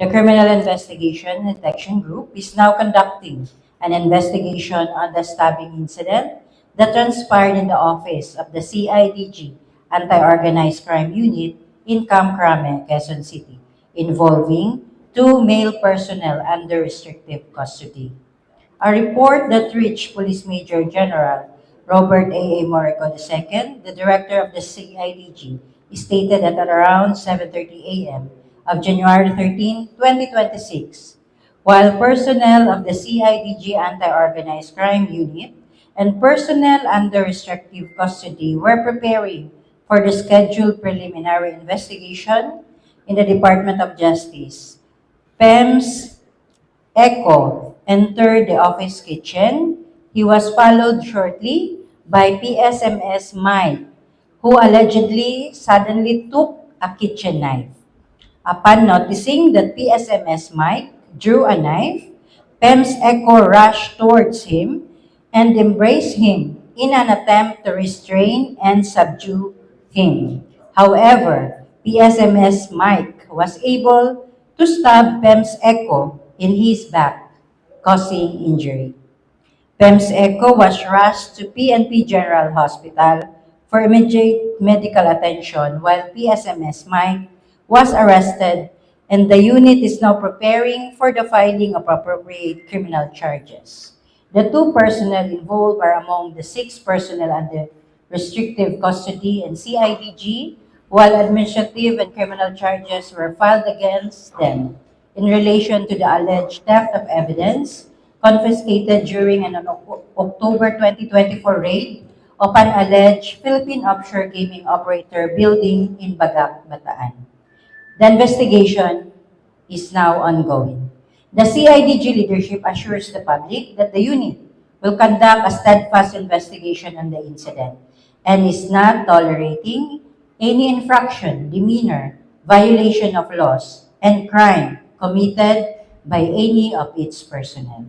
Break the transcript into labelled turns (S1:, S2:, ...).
S1: The Criminal Investigation and Detection Group is now conducting an investigation on the stabbing incident that transpired in the office of the CIDG Anti-Organized Crime Unit in Camp Crame, Quezon City, involving two male personnel under restrictive custody. A report that reached Police Major General Robert A. Morico II, the director of the CIDG, stated that at around 7:30 a.m. of January 13, 2026, while personnel of the CIDG Anti-Organized Crime Unit and personnel under restrictive custody were preparing for the scheduled preliminary investigation in the Department of Justice, PEMS Echo entered the office kitchen. He was followed shortly by PSMS Mike, who allegedly suddenly took a kitchen knife. Upon noticing that PSMS Mike drew a knife, PEMS Echo rushed towards him and embraced him in an attempt to restrain and subdue him. However, PSMS Mike was able to stab PEMS Echo in his back, causing injury. PEMS Echo was rushed to PNP General Hospital for immediate medical attention while PSMS Mike was arrested and the unit is now preparing for the filing of appropriate criminal charges. The two personnel involved are among the 6 personnel under restrictive custody and CIDG, while administrative and criminal charges were filed against them in relation to the alleged theft of evidence confiscated during an October 2024 raid of an alleged Philippine offshore gaming operator building in Bagak, Bataan. The investigation is now ongoing. The CIDG leadership assures the public that the unit will conduct a steadfast investigation on the incident and is not tolerating any infraction, demeanor, violation of laws, and crime committed by any of its personnel.